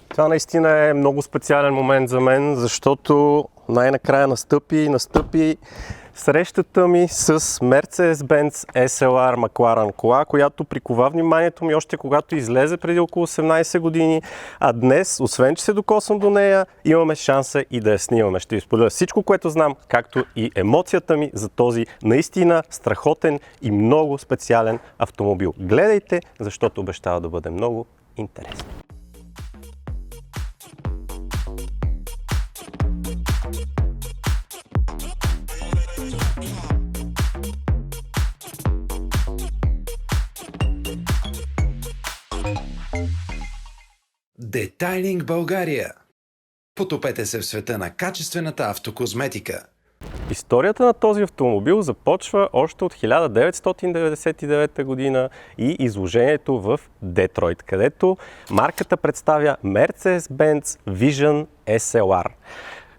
Това наистина е много специален момент за мен, защото най-накрая настъпи срещата ми с Mercedes-Benz SLR McLaren кола, която прикова вниманието ми още когато излезе преди около 18 години, а днес, освен че се докосвам до нея, имаме шанса и да я снимаме. Ще ви споделя всичко, което знам, както и емоцията ми за този наистина страхотен и много специален автомобил. Гледайте, защото обещава да бъде много интересно. Детайлинг България. Потопете се в света на качествената автокозметика. Историята на този автомобил започва още от 1999 година и изложението в Детройт, където марката представя Mercedes-Benz Vision SLR.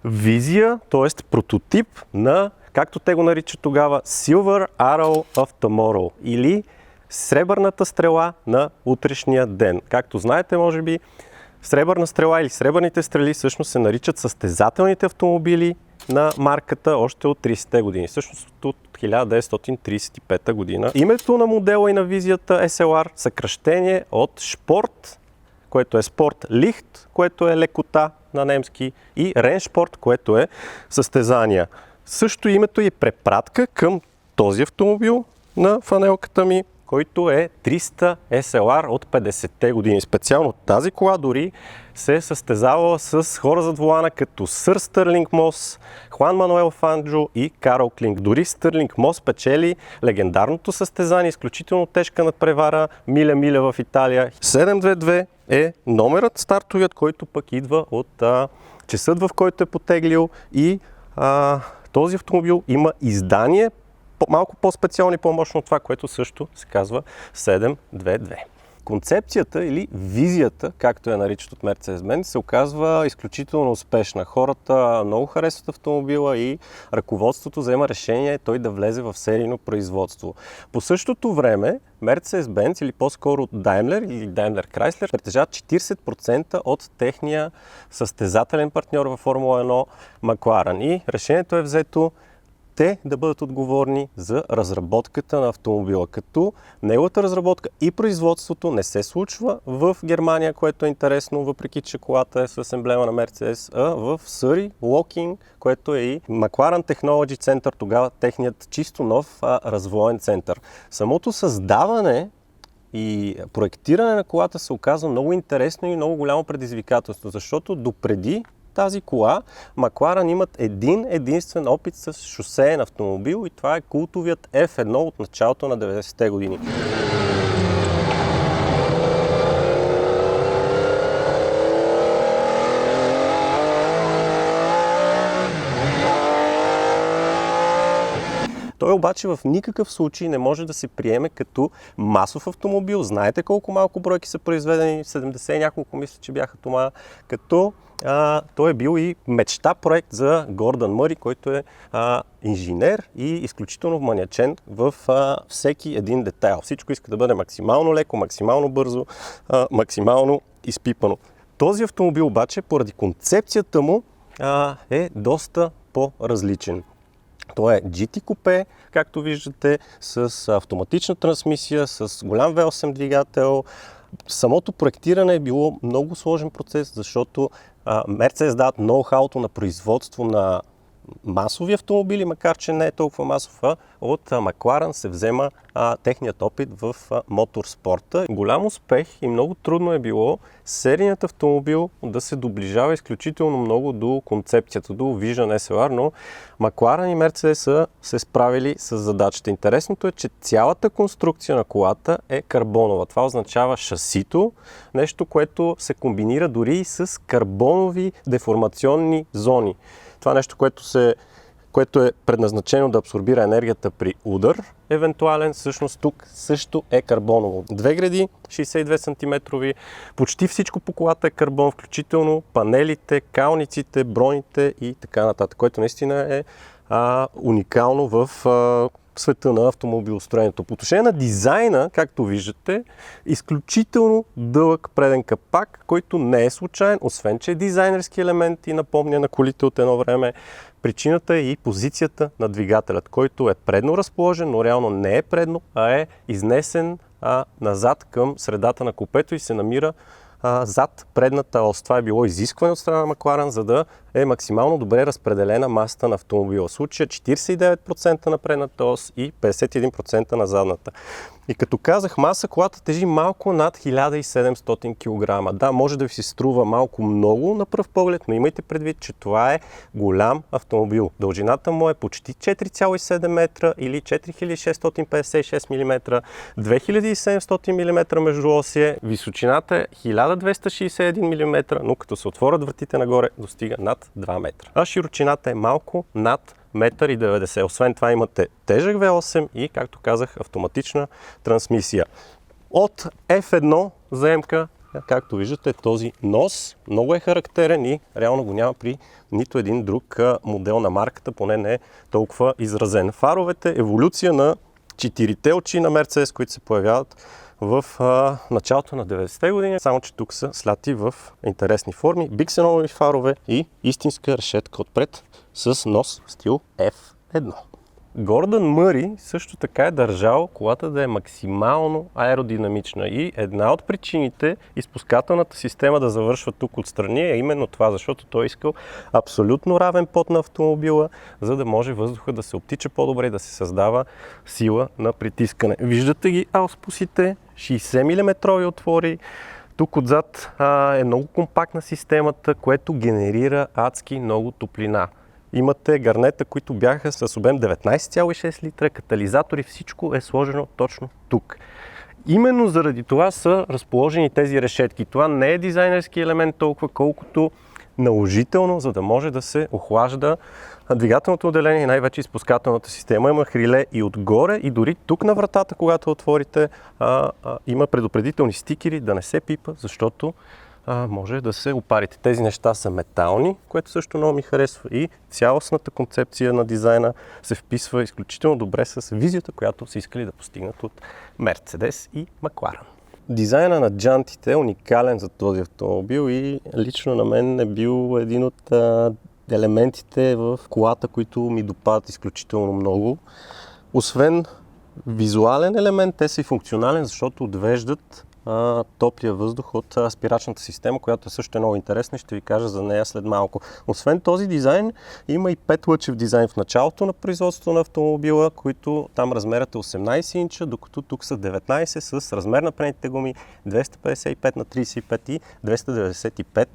Визия, т.е. прототип на, както те го наричат тогава, Silver Arrow of Tomorrow или Сребърната стрела на утрешния ден. Както знаете, може би, Сребърна стрела или сребърните стрели всъщност се наричат състезателните автомобили на марката още от 30-те години, всъщност от 1935 година. Името на модела и на визията SLR съкращение от Sport, което е Sport Licht, което е лекота на немски, и Rennsport, което е състезания. Също името е препратка към този автомобил на фанелката ми, който е 300 SLR от 50-те години. Специално тази кола дори се е състезавала с хора зад волана като Сър Стърлинг Мос, Хуан Мануел Фанджо и Карл Клинк. Дори Стърлинг Мос печели легендарното състезание, изключително тежка надпревара Миля в Италия. 722 е номерът стартовият, който пък идва от часът, в който е потеглил, и този автомобил има издание малко по-специално и по-мощно от това, което също се казва 722. Концепцията или визията, както я наричат от Mercedes-Benz, се оказва изключително успешна. Хората много харесват автомобила и ръководството взема решение той да влезе в серийно производство. По същото време Mercedes-Benz или по-скоро Daimler или Daimler Chrysler притежават 40% от техния състезателен партньор във Формула 1 McLaren. И решението е взето те да бъдат отговорни за разработката на автомобила, като неговата разработка и производството не се случва в Германия, което е интересно, въпреки че колата е с емблема на Mercedes, а в Surrey, Woking, което е и McLaren Technology Center, тогава техният чисто нов развоен център. Самото създаване и проектиране на колата се оказва много интересно и много голямо предизвикателство, защото допреди тази кола McLaren имат единствен опит с шосеен автомобил и това е култовият F1 от началото на 90-те години. Той обаче в никакъв случай не може да се приеме като масов автомобил. Знаете колко малко бройки са произведени, 70 и няколко, мисля, че бяха това, като той е бил и мечта проект за Гордън Мъри, който е инженер и изключително маниачен в всеки един детайл. Всичко иска да бъде максимално леко, максимално бързо, максимално изпипано. Този автомобил обаче, поради концепцията му, е доста по-различен. Той е GT купе, както виждате, с автоматична трансмисия, с голям V8 двигател. Самото проектиране е било много сложен процес, защото Mercedes дават ноу-хауто на производство на масови автомобили, макар че не е толкова масов, от McLaren се взема техният опит в моторспорта. Голям успех и много трудно е било серийният автомобил да се доближава изключително много до концепцията, до Vision SLR, но McLaren и Mercedes са се справили с задачата. Интересното е, че цялата конструкция на колата е карбонова. Това означава шасито, нещо, което се комбинира дори и с карбонови деформационни зони. Това нещо, което е предназначено да абсорбира енергията при удар, евентуален, всъщност тук също е карбоново. Две греди, 62 см, почти всичко по колата е карбон, включително панелите, калниците, броните и така нататък, което наистина е уникално в света на автомобилостроението. По отношение на дизайна, както виждате, изключително дълъг преден капак, който не е случайен, освен че е дизайнерски елемент и напомня на колите от едно време. Причината е и позицията на двигателят, който е предно разположен, но реално не е предно, а е изнесен назад към средата на купето и се намира зад предната ос. Това е било изискване от страна на Макларен, за да е максимално добре разпределена масата на автомобила. В случая 49% на предната ос и 51% на задната. И като казах маса, колата тежи малко над 1700 кг. Да, може да ви се струва малко много на пръв поглед, но имайте предвид, че това е голям автомобил. Дължината му е почти 4,7 метра или 4656 мм, 2700 мм междуосие, височината е 1261 мм, но като се отворят вратите нагоре, достига над 2 метра. А широчината е малко над 1,90 м. Освен това имате тежък V8 и, както казах, автоматична трансмисия. От F1 заемка, както виждате, този нос много е характерен и реално го няма при нито един друг модел на марката, поне не е толкова изразен. Фаровете, еволюция на 4-те очи на Мерцедес, които се появяват в началото на 90-те години, само че тук са сляти в интересни форми, биксенови фарове и истинска решетка отпред с нос стил F1. Гордън Мъри също така е държал колата да е максимално аеродинамична и една от причините изпускателната система да завършва тук отстрани е именно това, защото той е искал абсолютно равен пот на автомобила, за да може въздуха да се обтича по-добре и да се създава сила на притискане. Виждате ги ауспусите, 60 мм отвори. Тук отзад е много компактна системата, което генерира адски много топлина. Имате гарнета, които бяха с обем 19,6 литра, катализатори, всичко е сложено точно тук. Именно заради това са разположени тези решетки. Това не е дизайнерски елемент толкова, колкото наложително, за да може да се охлажда двигателното отделение и най-вече изпускателната система. Има хриле и отгоре, и дори тук на вратата, когато отворите, има предупредителни стикери да не се пипа, защото може да се опарите. Тези неща са метални, което също много ми харесва, и цялостната концепция на дизайна се вписва изключително добре с визията, която са искали да постигнат от Мерцедес и Макларен. Дизайна на джантите е уникален за този автомобил и лично на мен е бил един от елементите в колата, които ми допадат изключително много. Освен визуален елемент, те са и функционален, защото отвеждат топлия въздух от спирачната система, която също е много интересна и ще ви кажа за нея след малко. Освен този дизайн, има и 5-лъчев дизайн в началото на производството на автомобила, които там размерът е 18 инча, докато тук са 19 с размер на предните гуми 255 на 35 и 295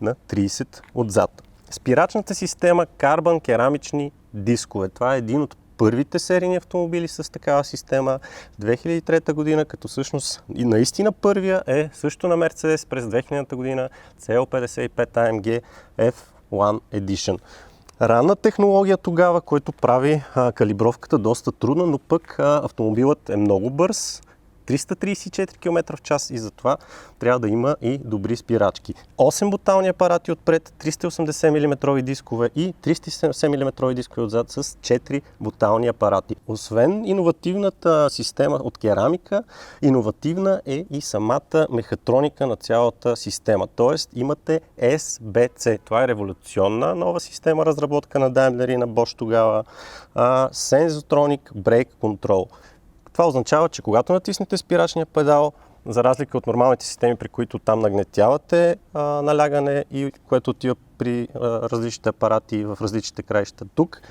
на 30 отзад. Спирачната система карбон керамични дискове. Това е един от първите серийни автомобили с такава система 2003 година, като всъщност и наистина първия е също на Mercedes през 2000 година CL55 AMG F1 Edition. Ранна технология тогава, който прави калибровката доста трудна, но пък автомобилът е много бърз. 334 км в час и затова трябва да има и добри спирачки. 8 бутални апарати отпред, 380 мм дискове и 370 мм дискове отзад с 4 бутални апарати. Освен иновативната система от керамика, иновативна е и самата мехатроника на цялата система. Тоест имате SBC. Това е революционна нова система, разработка на Daimler и на Bosch тогава. Sensotronic Brake Control. Това означава, че когато натиснете спирачния педал, за разлика от нормалните системи, при които там нагнетявате налягане и което отива при различните апарати в различните краища, тук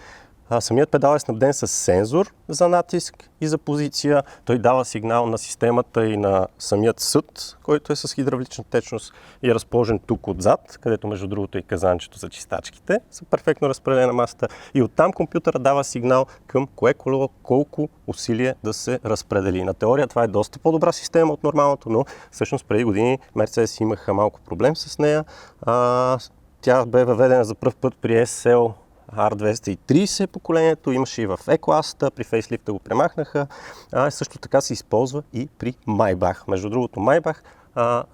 самият педал е снабден с сензор за натиск и за позиция. Той дава сигнал на системата и на самият съд, който е с хидравлична течност и е разположен тук отзад, където между другото и казанчето за чистачките са перфектно разпределена масата. И оттам компютъра дава сигнал към кое колело колко усилие да се разпредели. На теория това е доста по-добра система от нормалното, но всъщност преди години Mercedes имаха малко проблем с нея. Тя бе въведена за пръв път при SL R230 поколението, имаше и в E-класата, при фейслифта го премахнаха, също така се използва и при Maybach. Между другото, Maybach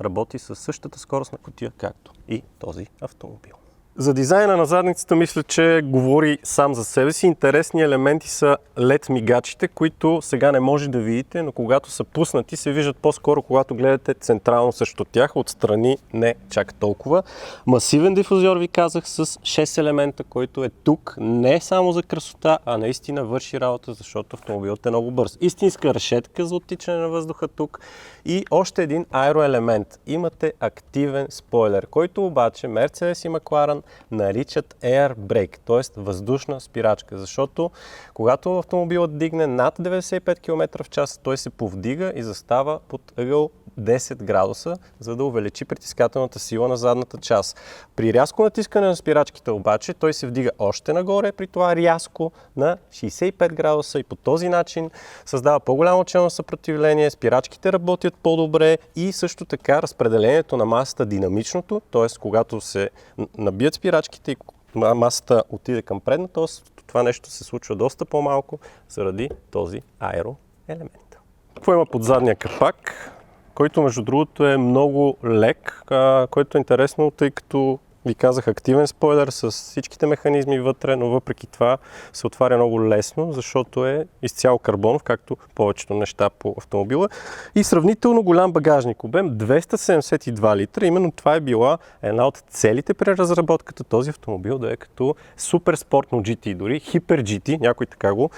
работи със същата скоростна кутия, както и този автомобил. За дизайна на задницата мисля, че говори сам за себе си. Интересни елементи са LED мигачите, които сега не може да видите, но когато са пуснати се виждат по-скоро, когато гледате централно срещу тях, отстрани не чак толкова. Масивен дифузор ви казах с 6 елемента, който е тук не само за красота, а наистина върши работа, защото автомобилът е много бърз. Истинска решетка за оттичане на въздуха тук и още един аероелемент. Имате активен спойлер, който обаче Mercedes и McLaren наричат Air Brake, т.е. въздушна спирачка, защото когато автомобилът дигне над 95 км в час, той се повдига и застава под ъгъл 10 градуса, за да увеличи притискателната сила на задната част. При рязко натискане на спирачките обаче, той се вдига още нагоре, при това рязко на 65 градуса и по този начин създава по-голямо челно съпротивление, спирачките работят по-добре и също така разпределението на масата динамичното, т.е. когато се набият спирачките и масата отиде към предната ос, това нещо се случва доста по-малко заради този аероелемент. Какво има под задния капак, който между другото е много лек, който е интересно, тъй като ви казах активен спойлер с всичките механизми вътре, но въпреки това се отваря много лесно, защото е изцяло карбонов, както повечето неща по автомобила. И сравнително голям багажник обем, 272 литра. Именно това е била една от целите при разработката този автомобил да е като супер спортно GT, дори хипер GT, някои така го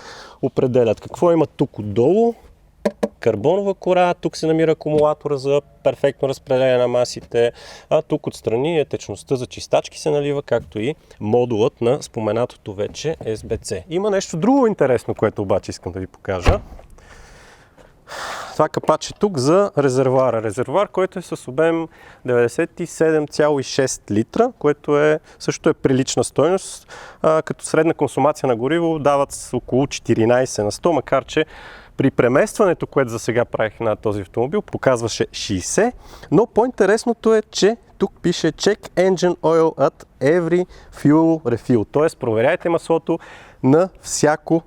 определят. Какво има тук отдолу? Карбонова кора, тук се намира акумулатора за перфектно разпределение на масите, а тук отстрани е течността за чистачки се налива, както и модулът на споменатото вече SBC. Има нещо друго интересно, което обаче искам да ви покажа. Това капаче тук за резервуара. Резервуар, който е с обем 97,6 литра, което също е прилична стойност, като средна консумация на гориво дават с около 14 на 100, макар че при преместването, което за сега правих на този автомобил, показваше 60, но по-интересното е, че тук пише Check Engine Oil at every fuel refill, т.е. проверяйте маслото на всяко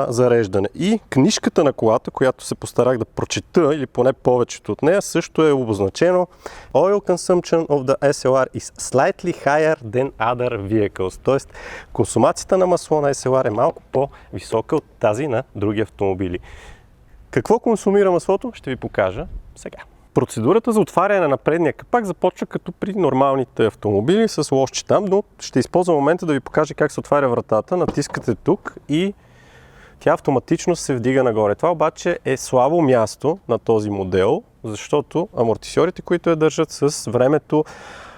зареждане. И книжката на колата, която се постарах да прочета, или поне повечето от нея, също е обозначено Oil consumption of the SLR is slightly higher than other vehicles. Т.е. консумацията на масло на SLR е малко по-висока от тази на други автомобили. Какво консумира маслото? Ще ви покажа сега. Процедурата за отваряне на предния капак започва като при нормалните автомобили с лошче там, но ще използвам момента да ви покажа как се отваря вратата. Натискате тук и тя автоматично се вдига нагоре. Това обаче е слабо място на този модел, защото амортисьорите, които я държат с времето,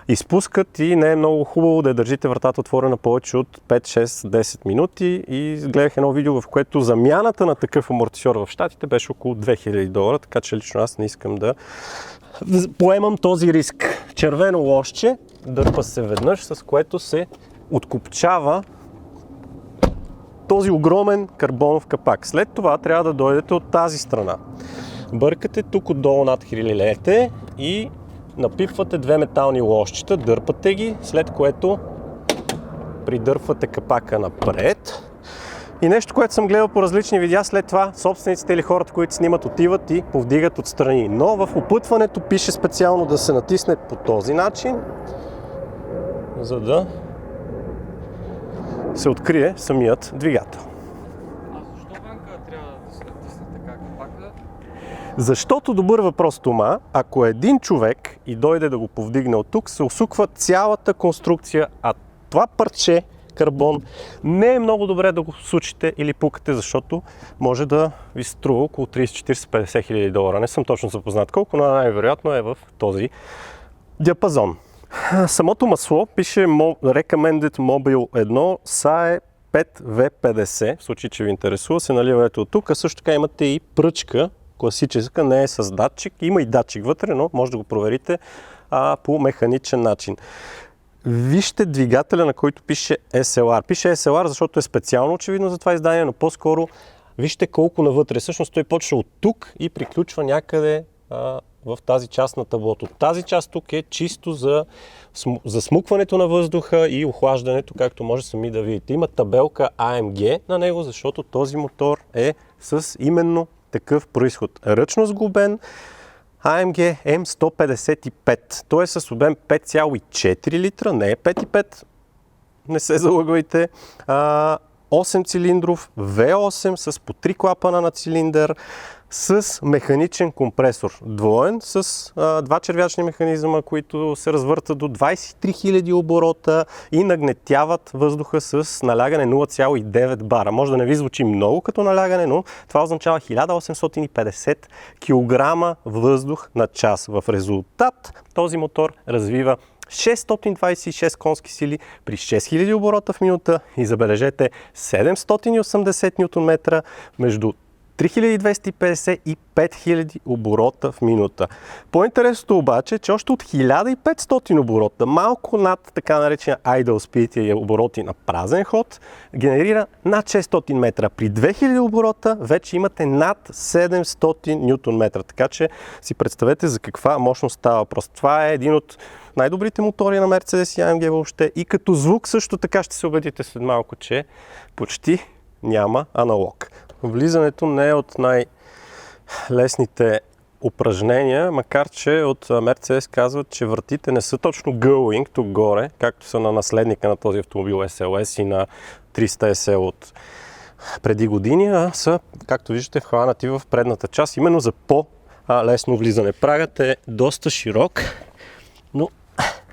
изпускат и не е много хубаво да я държите вратата отворена повече от 5, 6, 10 минути. И гледах едно видео, в което замяната на такъв амортисьор в Щатите беше около $2000, така че лично аз не искам да поемам този риск. Червено лошче, дърпа се веднъж, с което се откопчава този огромен карбонов капак. След това трябва да дойдете от тази страна. Бъркате тук отдолу над хрилилете и напипвате две метални лошчета, дърпате ги, след което придърпвате капака напред. И нещо, което съм гледал по различни видеа, след това собствениците или хората, които снимат, отиват и повдигат отстрани. Но в опътването пише специално да се натисне по този начин, за да се открие самият двигател. А защо Ванка трябва да се натисне така капака? Защото добър въпрос, Тома, ако един човек и дойде да го повдигне от тук, се усуква цялата конструкция, а това парче карбон не е много добре да го сучите или пукате, защото може да ви струва около 30-40-50 хиляди долара. Не съм точно запознат колко, но най-вероятно е в този диапазон. Самото масло пише Recommended Mobile 1 SAE 5V50, в случай, че ви интересува, се налива ето от тук, а също така имате и пръчка, класическа, не е с датчик, има и датчик вътре, но може да го проверите по механичен начин. Вижте двигателя, на който пише SLR. Пише SLR, защото е специално очевидно за това издание, но по-скоро вижте колко навътре. Всъщност той почва от тук и приключва някъде в тази част на таблото. Тази част тук е чисто за смукването на въздуха и охлаждането, както може сами да видите. Има табелка AMG на него, защото този мотор е с именно такъв произход. Ръчно сглобен AMG M155. Той е с обем 5,4 литра, не е 5,5. не се залъгвайте. 8 цилиндров V8 с по 3 клапана на цилиндър, с механичен компресор. Двоен, с два червячни механизма, които се развъртат до 23 000 оборота и нагнетяват въздуха с налягане 0,9 бара. Може да не ви звучи много като налягане, но това означава 1850 кг въздух на час. В резултат този мотор развива 626 конски сили при 6000 оборота в минута и забележете 780 Нм между 3250 и 5000 оборота в минута. По-интересното обаче е, че още от 1500 оборота, малко над така наречения idle speed и обороти на празен ход, генерира над 600 метра. При 2000 оборота вече имате над 700 Нм. Така че си представете за каква мощност става въпрос. Това е един от най-добрите мотори на Mercedes и AMG въобще. И като звук също така ще се убедите след малко, че почти няма аналог. Влизането не е от най-лесните упражнения, макар че от Mercedes казват, че вратите не са точно going тук горе, както са на наследника на този автомобил SLS и на 300 SL от преди години, а са, както виждате, вхванати в предната част, именно за по-лесно влизане. Прагът е доста широк, но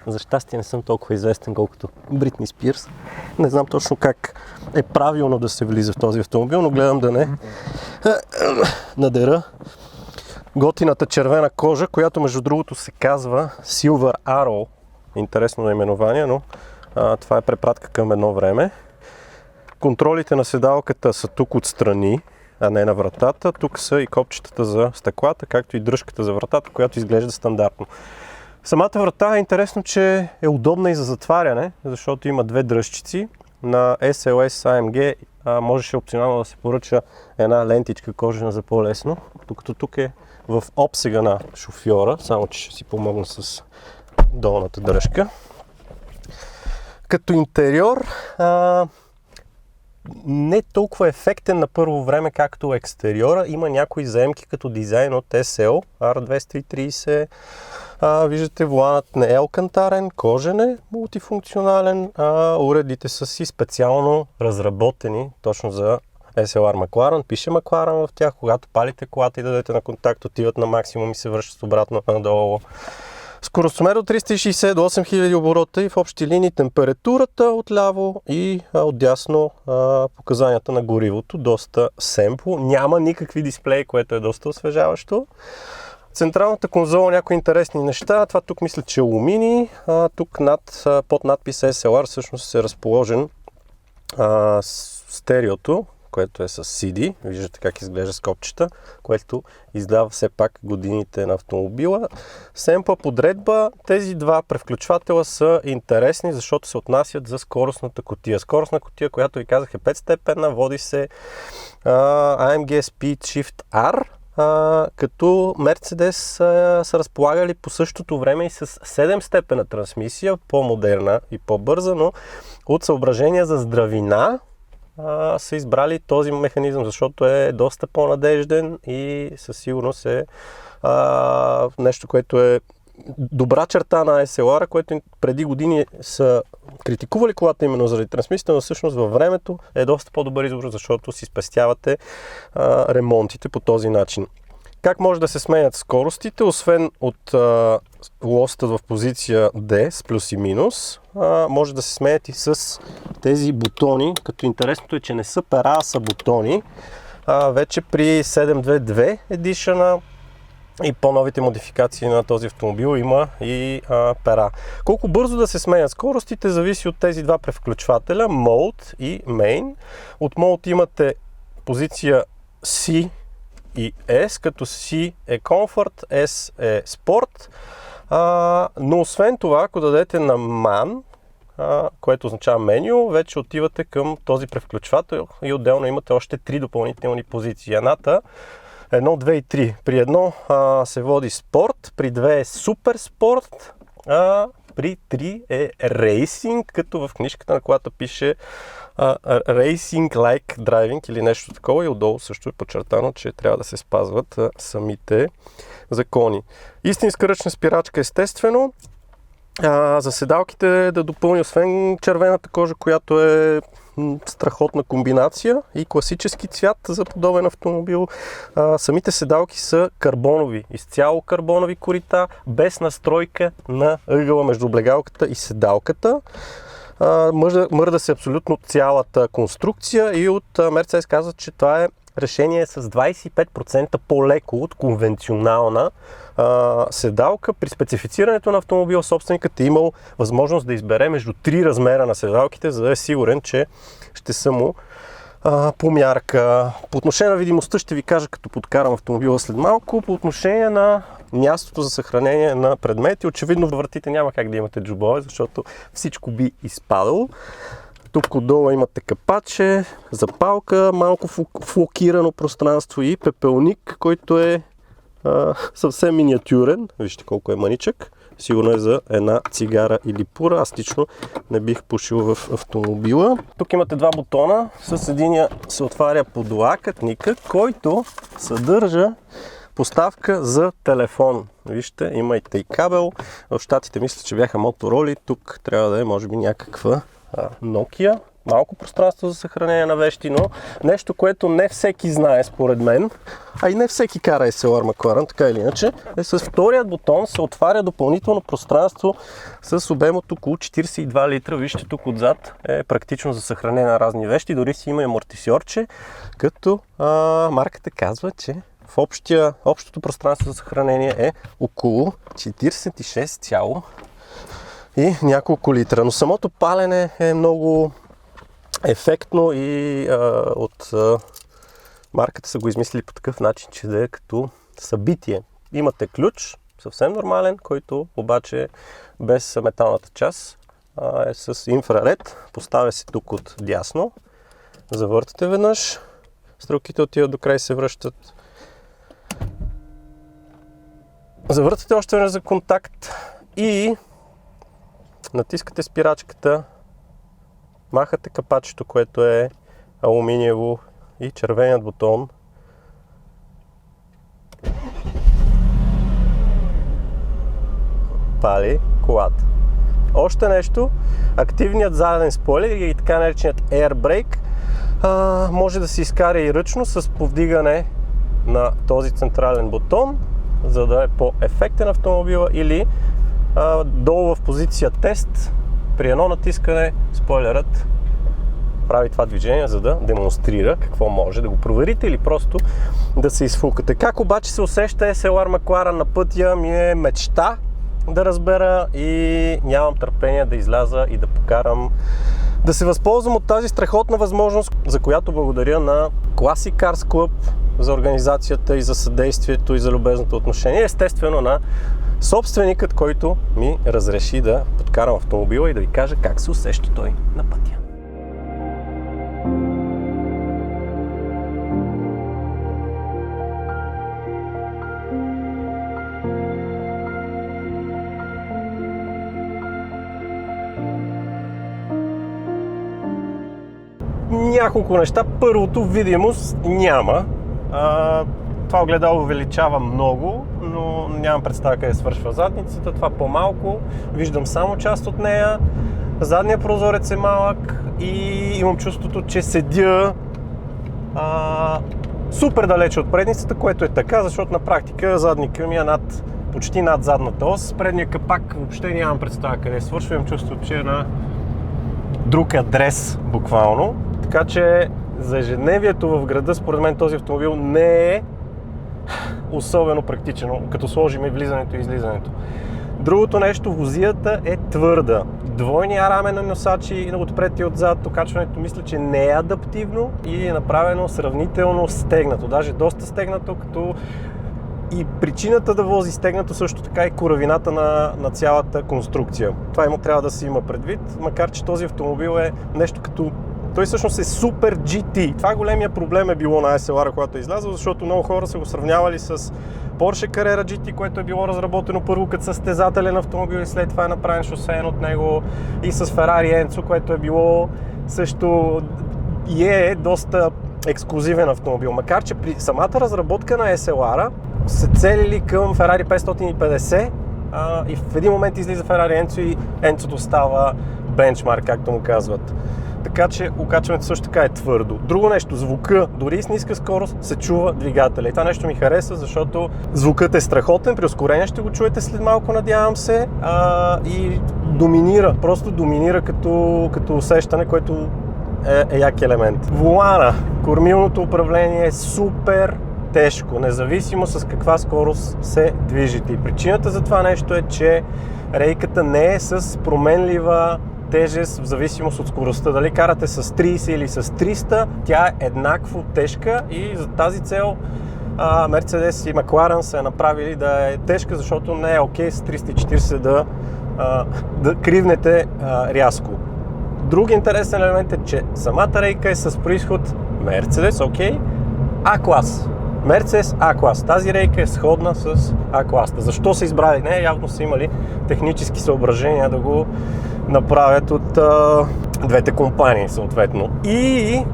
за щастие не съм толкова известен, колкото Бритни Спирс. Не знам точно как е правилно да се влиза в този автомобил, но гледам да не надера готината червена кожа, която между другото се казва Silver Arrow. Интересно наименование, но това е препратка към едно време. Контролите на седалката са тук отстрани, а не на вратата. Тук са и копчетата за стъклата, както и дръжката за вратата, която изглежда стандартно. Самата врата е интересно, че е удобна и за затваряне, защото има две дръжчици. На SLS AMG можеше опционално да се поръча една лентичка кожена за по-лесно, докато тук е в обсега на шофьора, само че ще си помогна с долната дръжка. Като интериор не толкова ефектен на първо време, както екстериора. Има някои заемки като дизайн от SL R230. Виждате, воланът не е алкантарен, кожен е, мултифункционален. Уредите са си специално разработени точно за SLR McLaren. Пише McLaren в тях. Когато палите колата и дадете на контакт, отиват на максимум и се връщат обратно надолу. Скоростомер от 360 до 8000 оборота и в общи линии температурата отляво и отдясно показанията на горивото. Доста семпло. Няма никакви дисплеи, което е доста освежаващо. Централната конзола, някои интересни неща. Това тук мисля, че е алуминий. Тук под надпис SLR всъщност е разположен стереото, което е с CD. Виждате как изглежда с копчета, което издава все пак годините на автомобила. Семпла подредба. Тези два превключвателя са интересни, защото се отнасят за скоростната кутия. Скоростна кутия, която ви казах е 5-степенна, води се AMG Speed Shift R, като Mercedes са разполагали по същото време и с 7-степенна трансмисия, по-модерна и по-бърза, но от съображения за здравина са избрали този механизъм, защото е доста по-надежден и със сигурност е нещо, което е добра черта на SLR, което преди години са критикували колата именно заради трансмисията, но всъщност във времето е доста по-добър избор, защото си спестявате ремонтите по този начин. Как може да се сменят скоростите, освен от лоста в позиция D с плюс и минус, може да се сменят и с тези бутони, като интересното е, че не са пера, а са бутони. Вече при 722 Edition и по-новите модификации на този автомобил има и пера. Колко бързо да се сменят скоростите зависи от тези два превключвателя, Mode и Main. От Mode имате позиция C и S, като C е Comfort, S е Sport. Но освен това, ако дадете на Man, което означава меню, вече отивате към този превключвател и отделно имате още 3 допълнителни позиции. Едната 1, 2 и 3. При едно се води спорт, при 2 е супер спорт, при 3 е рейсинг, като в книжката на колата пише Racing Like Driving или нещо такова и отдолу също е подчертано, че трябва да се спазват самите закони. Истинска ръчна спирачка естествено. За седалките да допълня, освен червената кожа, която е страхотна комбинация и класически цвят за подобен автомобил, самите седалки са карбонови, изцяло карбонови корита, без настройка на ъгъла между облегалката и седалката. Мърда се абсолютно цялата конструкция и от Mercedes казват, че това е решение с 25% по-леко от конвенционална седалка. При специфицирането на автомобила собственикът е имал възможност да избере между 3 размера на седалките, за да е сигурен, че ще са му по мярка. По отношение на видимостта ще ви кажа, като подкарам автомобила след малко. По отношение на мястото за съхранение на предмети, очевидно в вратите няма как да имате джобове, защото всичко би изпадало. Тук отдолу имате капаче, запалка, малко флокирано пространство и пепелник, който е съвсем миниатюрен. Вижте колко е маничък. Сигурно е за една цигара или пура. Аз лично не бих пушил в автомобила. Тук имате два бутона. С единия се отваря подлакътника, който съдържа поставка за телефон. Вижте, имайте и кабел. В щатите мисля, че бяха Motorola. Тук трябва да е, може би, някаква Nokia. Малко пространство за съхранение на вещи, но нещо, което не всеки знае според мен, а и не всеки кара SLR McLaren, така или иначе, е с вторият бутон се отваря допълнително пространство с обем от около 42 литра. Вижте, тук отзад е практично за съхранение на разни вещи, дори си има амортисьорче, като марката казва, че в общото пространство за съхранение е около 46 и няколко литра. Но самото палене е много ефектно и от марката са го измислили по такъв начин, че да е като събитие. Имате ключ, съвсем нормален, който обаче без металната част е с инфраред. Поставя се тук от дясно. Завъртате веднъж. Стрелките отиват до край, се връщат. Завъртате още веднъж за контакт и натискате спирачката. Махате капачето, което е алуминиево, и червеният бутон. Пали колата. Още нещо, активният заден спойлер и така нареченият Air Brake може да се изкара и ръчно с повдигане на този централен бутон, за да е по-ефектен автомобила, или долу в позиция тест, при едно натискане спойлерът прави това движение, за да демонстрира какво може, да го проверите или просто да се изфукате. Как обаче се усеща SLR McLaren на пътя ми е мечта да разбера и нямам търпение да изляза и да покарам, да се възползвам от тази страхотна възможност, за която благодаря на Classic Cars Club за организацията и за съдействието и за любезното отношение. Естествено на собственикът, който ми разреши да подкарам автомобила и да ви кажа как се усеща той на пътя. Няколко неща. Първото, видимост няма. Това огледало увеличава много, но нямам представа къде свършва задницата. Това по-малко. Виждам само част от нея. Задният прозорец е малък и имам чувството, че седя супер далече от предницата, което е така, защото на практика задника ми е почти над задната ос. Предния капак въобще нямам представа къде свършва. Имам чувството, че е на друг адрес буквално. Така че за ежедневието в града, според мен, този автомобил не е особено практичен, като сложим и влизането и излизането. Другото нещо, возията е твърда. Двойни рамени носачи отпред и отзад. Окачването мисля, че не е адаптивно и е направено сравнително стегнато. Даже доста стегнато, като и причината да вози стегнато също така е коравината на цялата конструкция. Това трябва да се има предвид, макар че този автомобил е нещо като... Той всъщност е супер GT. Това големия проблем е било на SLR, когато е излязъл, защото много хора са го сравнявали с Porsche Carrera GT, което е било разработено първо като състезателен автомобил и след това е направен шосеен от него, и с Ferrari Enzo, което е било също и е доста ексклузивен автомобил. Макар че при самата разработка на SLR се целили към Ferrari 550 и в един момент излиза Ферари Енцо и Енцото става бенчмарк, както му казват. Така че окачването също така е твърдо. Друго нещо, звука, дори с ниска скорост се чува двигателя. И това нещо ми хареса, защото звукът е страхотен, при ускорение ще го чуете след малко, надявам се, и доминира, просто доминира като усещане, което е як елемент. Волана, кормилното управление е супер тежко, независимо с каква скорост се движите. И причината за това нещо е, че рейката не е с променлива тежест в зависимост от скоростта. Дали карате с 30 или с 300, тя е еднакво тежка и за тази цел Мерцедес и Макларен са направили да е тежка, защото не е окей с 340 да кривнете рязко. Друг интересен елемент е, че самата рейка е с происход Мерцедес, окей, А-клас. Мерцедес А-клас. Тази рейка е сходна с А-класта. Защо са избрали? Не, явно са имали технически съображения да го направят от двете компании, съответно. И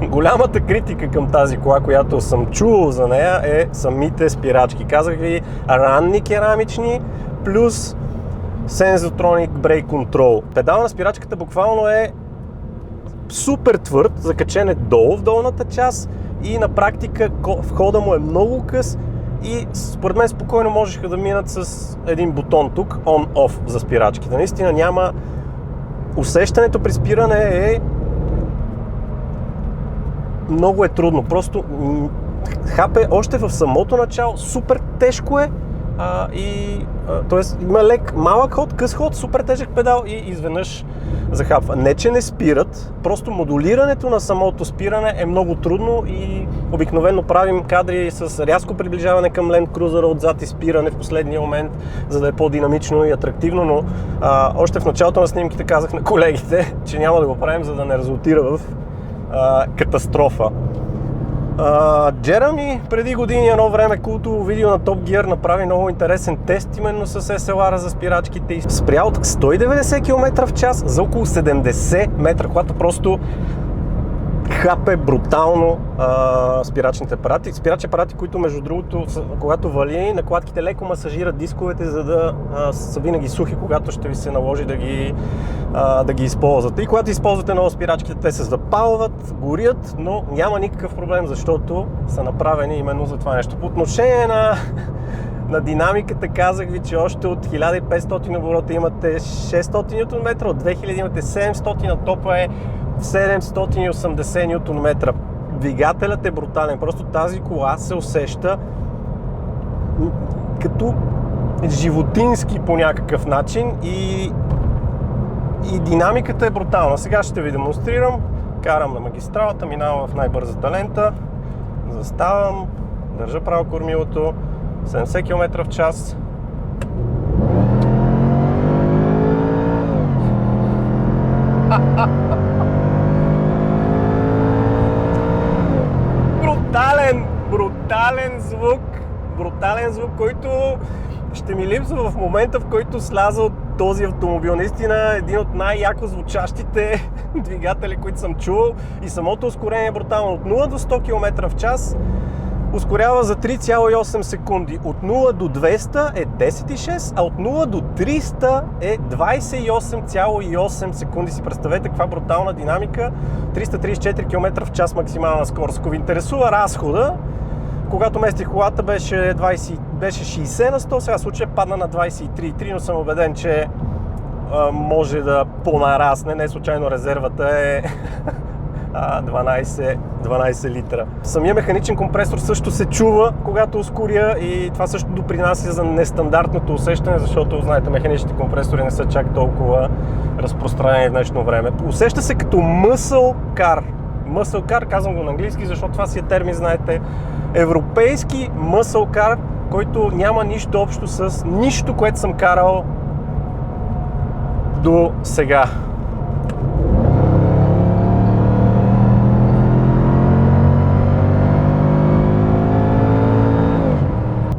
голямата критика към тази кола, която съм чувал за нея, е самите спирачки. Казах ви, ранни керамични, плюс Sensotronic Brake Control. Педал на спирачката буквално е супер твърд, закачен е долу в долната част и на практика входа му е много къс и според мен спокойно можеха да минат с един бутон тук, on-off за спирачките. Наистина няма... Усещането при спиране е... Много е трудно, просто хапе още в самото начало, супер тежко е, т.е. има лек, малък ход, къс ход, супер тежък педал и изведнъж захапва. Не, че не спират, просто модулирането на самото спиране е много трудно и обикновено правим кадри с рязко приближаване към Land Cruiser отзад и спиране в последния момент, за да е по-динамично и атрактивно, но още в началото на снимките казах на колегите, че няма да го правим, за да не резултира в катастрофа. Джереми преди години едно време култово видео на Top Gear направи много интересен тест именно с SLR за спирачките и спря от 190 км в час за около 70 метра, когато просто хапе брутално спирачните апарати. Спирачни апарати, които между другото, когато вали, накладките леко масажират дисковете, за да са винаги сухи, когато ще ви се наложи да ги използвате. И когато използвате много спирачките, те се запалват, горят, но няма никакъв проблем, защото са направени именно за това нещо. По отношение на динамиката казах ви, че още от 1500 оборота имате 600 Нм, от 2000 имате 700, на топа е 780 Нм. Двигателят е брутален. Просто тази кола се усеща като животински по някакъв начин и динамиката е брутална. Сега ще ви демонстрирам. Карам на магистралата, минавам в най-бързата лента, заставам, държа право кормилото, 70 км в час. Брутален звук, който ще ми липсва в момента, в който сляза от този автомобил. Наистина един от най-яко звучащите двигатели, които съм чувал, и самото ускорение е брутално. От 0 до 100 км в час ускорява за 3,8 секунди. От 0 до 200 е 10,6, а от 0 до 300 е 28,8 секунди. Си представете каква брутална динамика. 334 км в час максимална скорост. Ако ви интересува разхода, когато местих колата беше 60 на 100, сега случай падна на 23,3, но съм убеден, че може да понарасне. Не случайно резервата е 12 литра. Самия механичен компресор също се чува, когато ускоря, и това също допринася за нестандартното усещане, защото, знаете, механичните компресори не са чак толкова разпространени в днешно време. Усеща се като muscle car. Muscle car, казвам го на английски, защото това си е термин, знаете, европейски muscle car, който няма нищо общо с нищо, което съм карал до сега.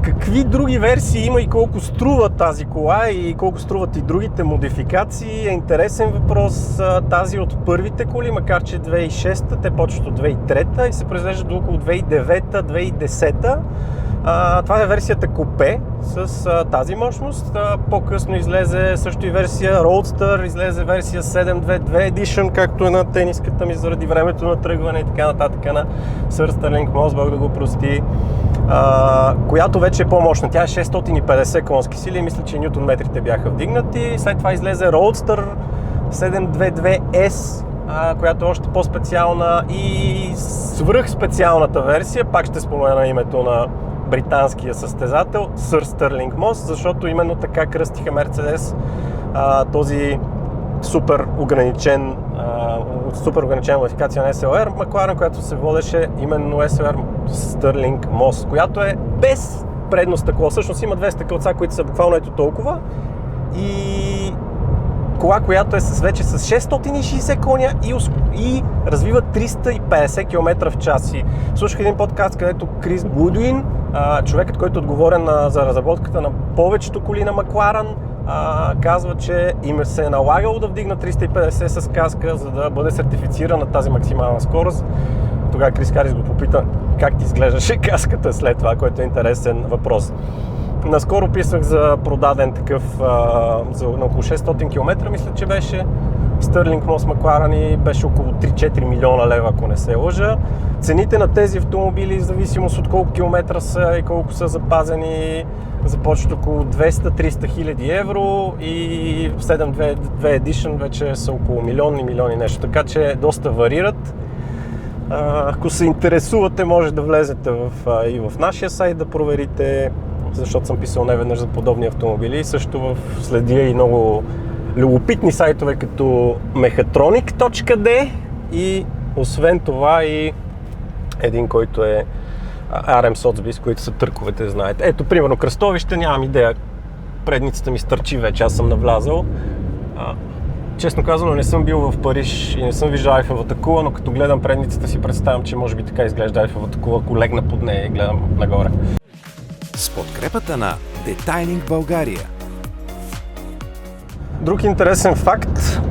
Какви други версии има и колко струва тази кола и колко струват и другите модификации е интересен въпрос. Тази от първите коли, макар че 2006, те почват от 2003 и се произвеждат до около 2009-2010. Това е версията купе с тази мощност. По-късно излезе също и версия Roadster, излезе версия 722 Edition, както е на тениската ми заради времето на тръгване и така нататък на Сър Стърлинг Мос, Бог да го прости, която вече е по-мощна. Тя е 650 конски сили и мисля, че нютон-метрите бяха вдигнати. След това излезе Roadster 722S, която е още по-специална, и свръхспециалната версия, пак ще спомена името на британския състезател, Сър Стърлинг Мос, защото именно така кръстиха Мерцедес този супер ограничена модификация на SLR Макларен, която се водеше именно SLR Стърлинг Мос, която е без предно стъкло. Всъщност има две стъкълца, които са буквално ето толкова, и кола, която е вече с 660 коня и развива 350 км в час. И слушах един подкаст, където Крис Гудуин, човекът, който е отговорен за разработката на повечето коли на Макларен, казва, че им се е налагало да вдигна 350 с каска, за да бъде сертифицирана тази максимална скорост. Тогава Крис Харис го попита как ти изглеждаше каската след това, който е интересен въпрос. Наскоро писах за продаден такъв за на около 600 км, мисля, че беше Стърлинг Мос Макларен, и беше около 3-4 милиона лева, ако не се лъжа. Цените на тези автомобили, в зависимост от колко километра са и колко са запазени, започват около 200-300 хиляди евро, и 722 Edition вече са около милион и нещо, така че доста варират. Ако се интересувате, може да влезете и в нашия сайт да проверите, защото съм писал неведнъж за подобни автомобили, и също следя и много любопитни сайтове като mechatronic.d, и освен това и един, който е RM Sotheby's, които са търковете, знаете. Ето, примерно кръстовище, нямам идея, предницата ми стърчи вече, аз съм навлязал. Честно казано, не съм бил в Париж и не съм виждал Айфеловата кула, но като гледам предницата си представям, че може би така изглежда Айфеловата кула, ако легна под нея и гледам нагоре. С подкрепата на Детайлинг България. Друг интересен факт: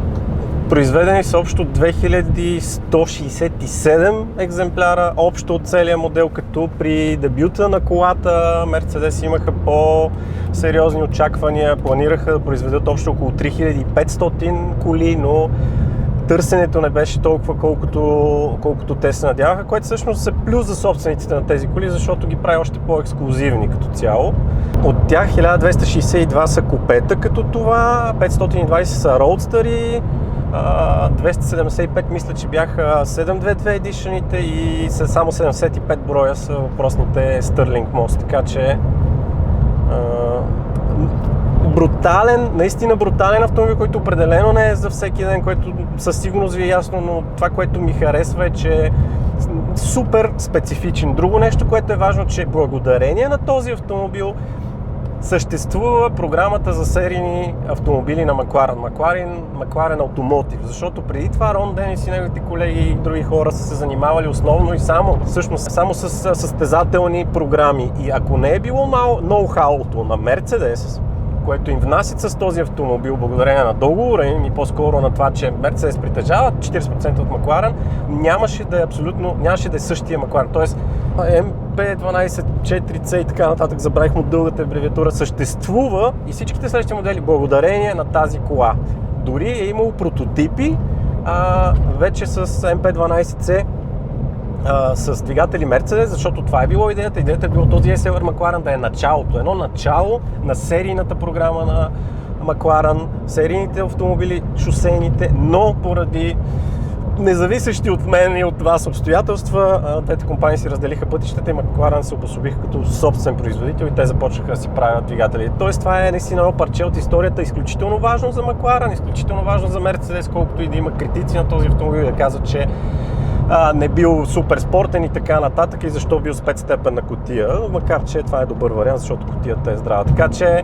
произведени са общо 2167 екземпляра общо от целия модел, като при дебюта на колата Мерцедес имаха по-сериозни очаквания, планираха да произведат общо около 3500 коли, но търсенето не беше толкова, колкото те се надяваха, което всъщност е плюс за собствениците на тези коли, защото ги прави още по-ексклузивни като цяло. От тях 1262 са купета, като това, 520 са роудстъри, 275 мисля, че бяха 722 Edition-ите, и само 75 броя са въпросните Стърлинг Мос, така че брутален, наистина брутален автомобил, който определено не е за всеки ден, което със сигурност ви е ясно, но това, което ми харесва, е, че е супер специфичен. Друго нещо, което е важно, че благодарение на този автомобил съществува програмата за серийни автомобили на Макларен. Макларен Automotive, защото преди това Рон Денис и неговите колеги и други хора са се занимавали основно и само с състезателни програми. И ако не е било ноу-хауто на Мерцедес, което им внасят с този автомобил благодарение на договора им и по-скоро на това, че Мерцедес притежава 40% от Макларен, нямаше да е същия Макларен. Тоест MP12, 4C и така нататък, забравих му дългата абревиатура, съществува и всичките следващи модели благодарение на тази кола. Дори е имало прототипи вече с MP12C с двигатели Мерцедес, защото това е било идеята. Идеята е било този SLR Макларен да е началото. Едно начало на серийната програма на Макларен, серийните автомобили, шосейните, но поради независещи от мен и от вас обстоятелства, двете компании си разделиха пътищата и Макларен се обособиха като собствен производител и те започнаха да си правят двигатели. Тоест това е наистина едно парче от историята, изключително важно за Макларен, изключително важно за Мерцедес, колкото и да има критици на този автомобил да казват, че не бил супер спортен и така нататък, и защо бил с 5-степенна кутия, макар че това е добър вариант, защото кутията е здрава. Така че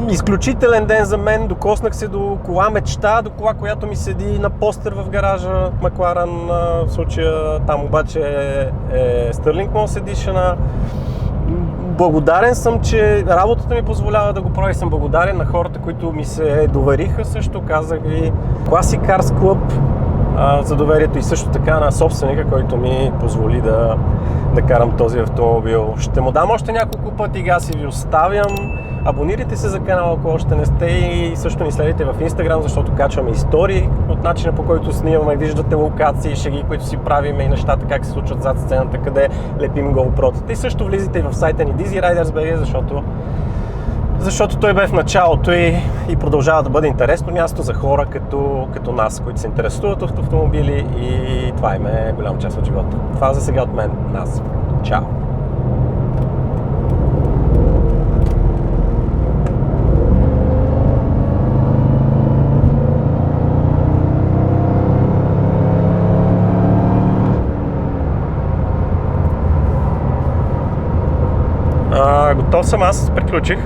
изключителен ден за мен, докоснах се до кола мечта, до кола, която ми седи на постер в гаража Макларен, в случая там обаче е Стърлинг Мос Edition. Благодарен съм, че работата ми позволява да го правя, и съм благодарен на хората, които ми се довериха също, казах ви, Classic Cars Club за доверието, и също така на собственика, който ми позволи да да карам този автомобил. Ще му дам още няколко пъти газ и ви оставям. Абонирайте се за канала, ако още не сте, и също ни следите в Instagram, защото качваме истории от начина, по който снимаме. Виждате локации, шеги, които си правиме, и нещата как се случват зад сцената, къде лепим GoPro-тата. И също влизайте и в сайта ни Dizzy Riders BG, защото той бе в началото и продължава да бъде интересно място за хора като нас, които се интересуват от автомобили, и това им е голяма част от живота. Това за сега от мен. Нас. Чао! Готов съм, аз приключих.